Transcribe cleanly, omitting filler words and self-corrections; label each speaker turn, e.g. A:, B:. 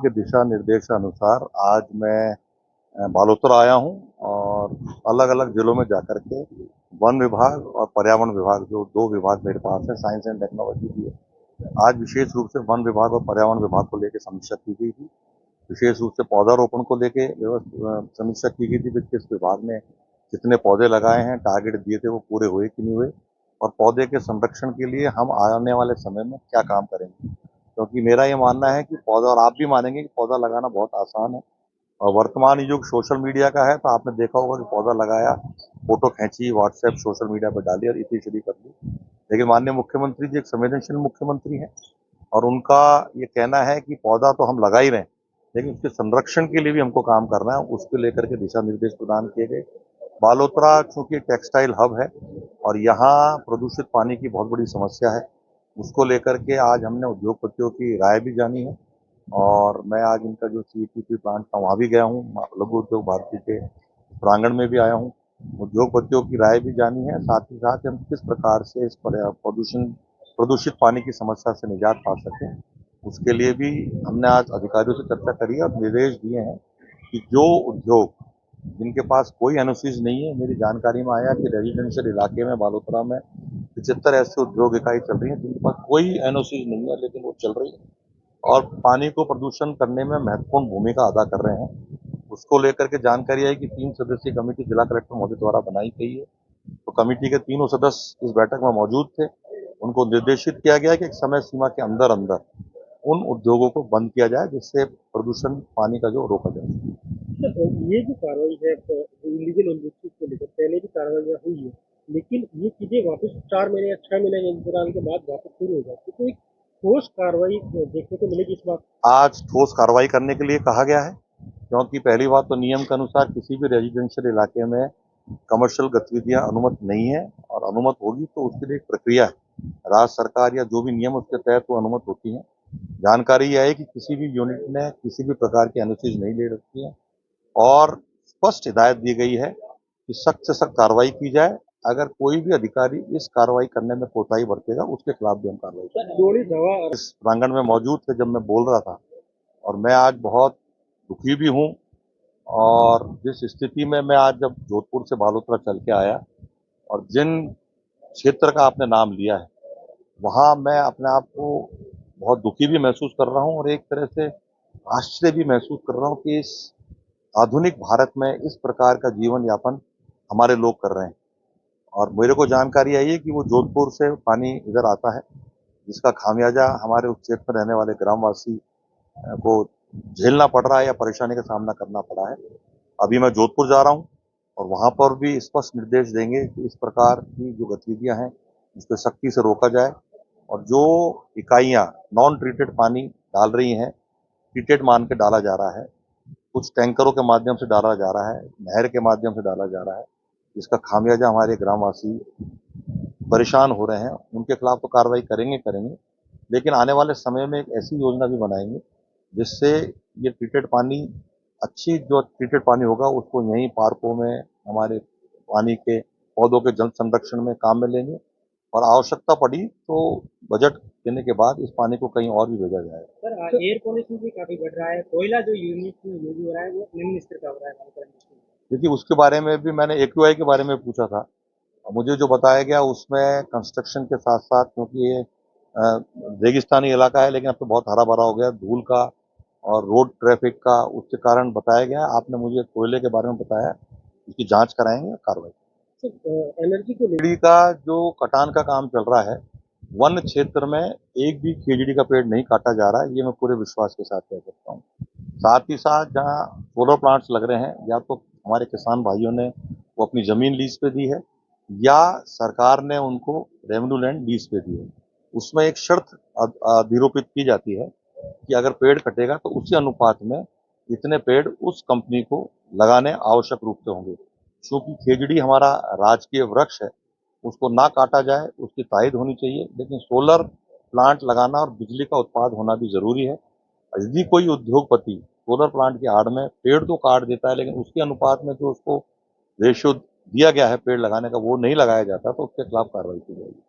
A: के दिशा निर्देशानुसार आज मैं बालोतरा आया हूँ और अलग-अलग जिलों में जाकर के वन विभाग और पर्यावरण विभाग, जो 2 विभाग मेरे पास है, साइंस एंड टेक्नोलॉजी भी है। आज विशेष रूप से वन विभाग और पर्यावरण विभाग को लेके समीक्षा की गई थी। विशेष रूप से पौधारोपण को लेके समीक्षा की गई थी कि किस विभाग ने कितने पौधे लगाए हैं, टारगेट दिए थे वो पूरे हुए कि नहीं हुए, और पौधे के संरक्षण के लिए हम आने वाले समय में क्या काम करेंगे। क्योंकि मेरा ये मानना है कि पौधा, और आप भी मानेंगे कि पौधा लगाना बहुत आसान है, और वर्तमान युग सोशल मीडिया का है, तो आपने देखा होगा कि पौधा लगाया, फोटो खींची, व्हाट्सएप सोशल मीडिया पर डाली और इतनी चली कर दी। लेकिन माननीय मुख्यमंत्री जी एक संवेदनशील मुख्यमंत्री हैं, और उनका ये कहना है कि पौधा तो हम लगा ही रहे हैं, लेकिन उसके संरक्षण के लिए भी हमको काम करना है। उसको लेकर के दिशा निर्देश प्रदान किए गए। बालोतरा चूंकि टेक्सटाइल हब है और यहाँ प्रदूषित पानी की बहुत बड़ी समस्या है, उसको लेकर के आज हमने उद्योगपतियों की राय भी जानी है, और मैं आज इनका जो सीईटीपी प्लांट था वहाँ भी गया हूँ, लघु उद्योग भारती के प्रांगण में भी आया हूँ, उद्योगपतियों की राय भी जानी है, साथ ही साथ हम किस प्रकार से इस प्रदूषित पानी की समस्या से निजात पा सकें, उसके लिए भी हमने आज अधिकारियों से चर्चा करी है और निर्देश दिए हैं कि जो उद्योग जिनके पास कोई एनओसीज नहीं है, मेरी जानकारी में आया कि रेजिडेंशियल इलाके में बालोतरा में 75 ऐसे उद्योग इकाई चल रही है जिनके पास कोई एनओसीज नहीं है, लेकिन वो चल रही है और पानी को प्रदूषण करने में महत्वपूर्ण भूमिका अदा कर रहे हैं। उसको लेकर के जानकारी आई कि 3 सदस्यीय कमेटी जिला कलेक्टर महोदय द्वारा बनाई गई है। तो कमेटी के तीनों सदस्य इस बैठक में मौजूद थे। उनको निर्देशित किया गया कि एक समय सीमा के अंदर अंदर उन उद्योगों को बंद किया जाए, जिससे प्रदूषण पानी का जो रोका जाए।
B: ये जो कार्रवाई है इलीगल इंडस्ट्रीज को लेकर पहले भी कार्रवाई हुई है, लेकिन ये चीजें वापस 4 महीने या 6 महीने के इंतजार के बाद वापस शुरू हो जाती है, तो एक ठोस कार्रवाई देखने को मिलेगी इस बार।
A: आज ठोस कार्रवाई करने के लिए कहा गया है, क्योंकि पहली बात तो नियम के अनुसार किसी भी रेजिडेंशियल इलाके में कमर्शियल गतिविधियां अनुमत नहीं है, और अनुमत होगी तो उसके लिए एक प्रक्रिया है। राज्य सरकार या जो भी नियम उसके तहत वो अनुमत होती है। जानकारी यह है कि किसी भी यूनिट ने किसी भी प्रकार की एनओसीज नहीं ले रखी है, और स्पष्ट हिदायत दी गई है कि सख्त से सख्त कार्रवाई की जाए। अगर कोई भी अधिकारी इस कार्रवाई करने में कोताही बरतेगा, उसके खिलाफ भी हम कार्रवाई करेंगे। इस प्रांगण में मौजूद थे जब मैं बोल रहा था, और मैं आज बहुत दुखी भी हूँ, और जिस स्थिति में मैं आज जब जोधपुर से बालोतरा चल के आया और जिन क्षेत्र का आपने नाम लिया है, वहाँ मैं अपने आप को बहुत दुखी भी महसूस कर रहा हूँ और एक तरह से आश्चर्य भी महसूस कर रहा हूँ कि इस आधुनिक भारत में इस प्रकार का जीवन यापन हमारे लोग कर रहे हैं। और मेरे को जानकारी आई है कि वो जोधपुर से पानी इधर आता है, जिसका खामियाजा हमारे उस क्षेत्र में रहने वाले ग्रामवासी को झेलना पड़ रहा है या परेशानी का सामना करना पड़ा है। अभी मैं जोधपुर जा रहा हूँ और वहां पर भी स्पष्ट निर्देश देंगे कि इस प्रकार की जो गतिविधियां हैं इस पर सख्ती से रोका जाए, और जो इकाइयां नॉन ट्रीटेड पानी डाल रही हैं, ट्रीटेड मान के डाला जा रहा है, कुछ टैंकरों के माध्यम से डाला जा रहा है, नहर के माध्यम से डाला जा रहा है, जिसका खामियाजा हमारे ग्रामवासी परेशान हो रहे हैं। उनके खिलाफ तो कार्रवाई करेंगे, लेकिन आने वाले समय में एक ऐसी योजना भी बनाएंगे जिससे ये ट्रीटेड पानी, अच्छी जो ट्रीटेड पानी होगा उसको यहीं पार्कों में, हमारे पानी के पौधों के जल संरक्षण में काम में लेंगे, और आवश्यकता पड़ी तो बजट देने के बाद इस पानी को कहीं और भी भेजा जाएगा।
B: सर, एयर पॉल्यूशन भी काफी बढ़ रहा है, कोयला जो यूनिट में यूज हो रहा है वो निम्न स्तर का हो रहा है।
A: क्योंकि उसके बारे में भी मैंने एक्यूआई के बारे में पूछा था, मुझे जो बताया गया उसमें कंस्ट्रक्शन के साथ साथ, क्योंकि ये रेगिस्तानी इलाका है, लेकिन अब तो बहुत हरा भरा हो गया धूल का और रोड ट्रैफिक का, उसके कारण बताया गया। आपने मुझे कोयले के बारे में बताया, इसकी जांच कराएंगे, कार्रवाई।
B: एनर्जी को
A: खेजड़ी का जो कटान का काम चल रहा है, वन क्षेत्र में एक भी खेजड़ी का पेड़ नहीं काटा जा रहा है, ये मैं पूरे विश्वास के साथ कह सकता हूँ। साथ ही साथ जहाँ सोलर प्लांट्स लग रहे हैं, या तो हमारे किसान भाइयों ने वो अपनी जमीन लीज पे दी है, या सरकार ने उनको रेवेन्यू लैंड लीज पे दी है। उसमें एक शर्त अधिरोपित की जाती है कि अगर पेड़ कटेगा तो उसी अनुपात में इतने पेड़ उस कंपनी को लगाने आवश्यक रूप से होंगे। चूंकि खेजड़ी हमारा राजकीय वृक्ष है, उसको ना काटा जाए, उसकी तायद होनी चाहिए, लेकिन सोलर प्लांट लगाना और बिजली का उत्पाद होना भी जरूरी है। यदि कोई उद्योगपति सोलर प्लांट की आड़ में पेड़ तो काट देता है, लेकिन उसके अनुपात में जो उसको रेशियो दिया गया है पेड़ लगाने का वो नहीं लगाया जाता, तो उसके खिलाफ कार्रवाई की जाएगी।